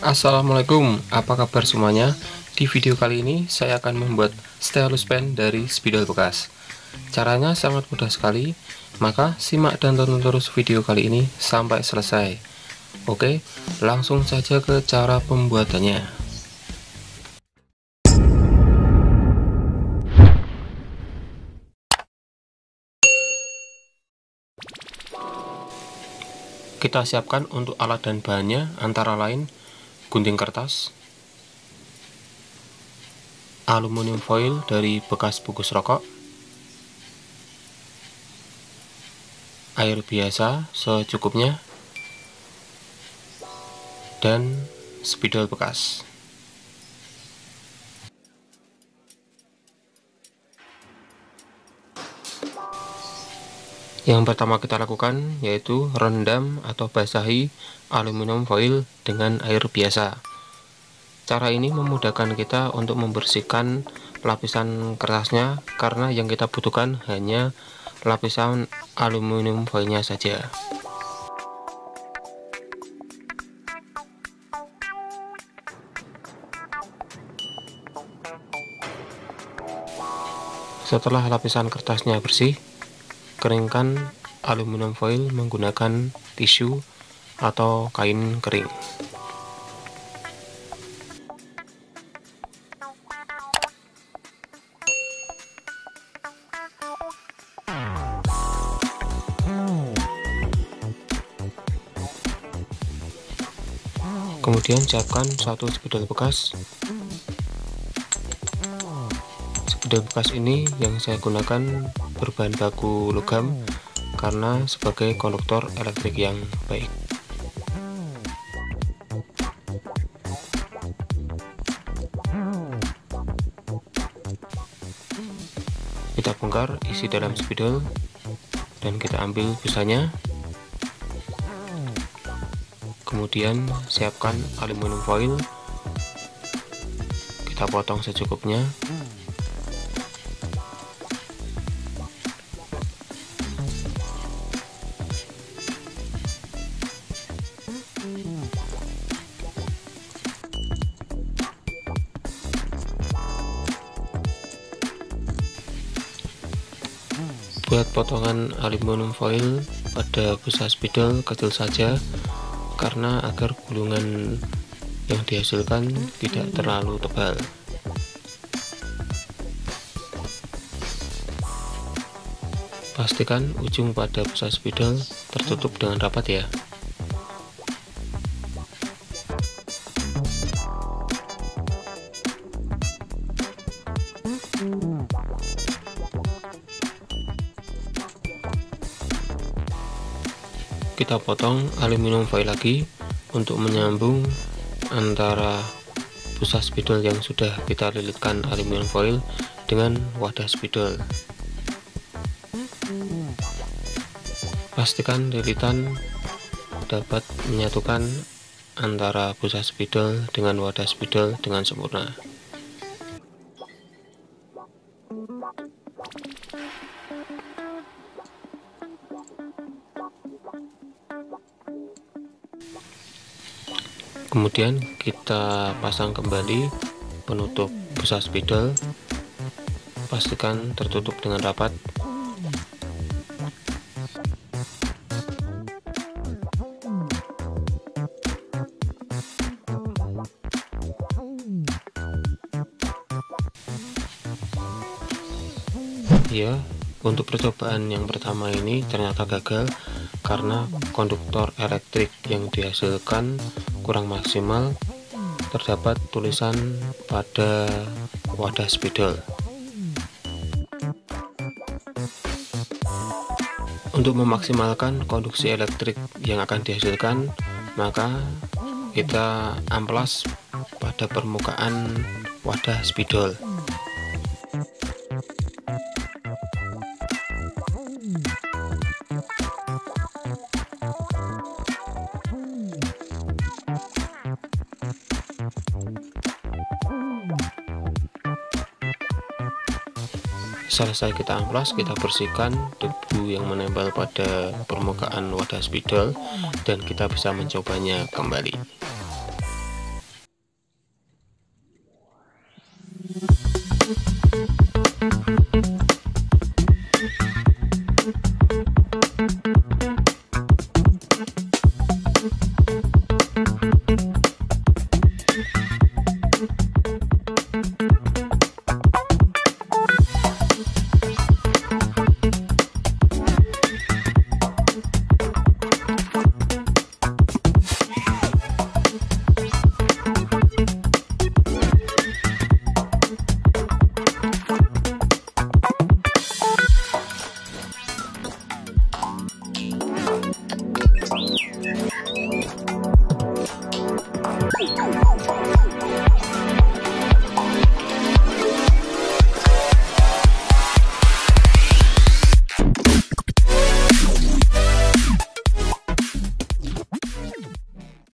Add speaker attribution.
Speaker 1: Assalamualaikum, apa kabar semuanya? Di video kali ini saya akan membuat stylus pen dari spidol bekas. Caranya sangat mudah sekali, maka simak dan tonton terus video kali ini sampai selesai. Oke, langsung saja ke cara pembuatannya. Kita siapkan untuk alat dan bahannya antara lain gunting kertas, aluminium foil dari bekas bungkus rokok, air biasa secukupnya, dan spidol bekas. Yang pertama kita lakukan yaitu rendam atau basahi aluminium foil dengan air biasa. Cara ini memudahkan kita untuk membersihkan lapisan kertasnya karena yang kita butuhkan hanya lapisan aluminium foilnya saja. Setelah lapisan kertasnya bersih, keringkan aluminium foil menggunakan tisu atau kain kering. Kemudian siapkan satu spidol bekas. Spidol bekas ini yang saya gunakan berbahan baku logam karena sebagai konduktor elektrik yang baik. Kita bongkar isi dalam spidol dan kita ambil busanya. Kemudian siapkan aluminium foil, kita potong secukupnya. Buat potongan aluminium foil pada busa spidol kecil saja karena agar gulungan yang dihasilkan tidak terlalu tebal. Pastikan ujung pada busa spidol tertutup dengan rapat ya. Kita potong aluminium foil lagi untuk menyambung antara busa spidol yang sudah kita lilitkan aluminium foil dengan wadah spidol. Pastikan lilitan dapat menyatukan antara busa spidol dengan wadah spidol dengan sempurna. Kemudian kita pasang kembali penutup busa spidol, pastikan tertutup dengan rapat. Ya, untuk percobaan yang pertama ini ternyata gagal karena konduktor elektrik yang dihasilkan kurang maksimal, terdapat tulisan pada wadah spidol. Untuk memaksimalkan konduksi elektrik yang akan dihasilkan, maka kita amplas pada permukaan wadah spidol. Selesai kita amplas, kita bersihkan debu yang menempel pada permukaan wadah spidol dan kita bisa mencobanya kembali.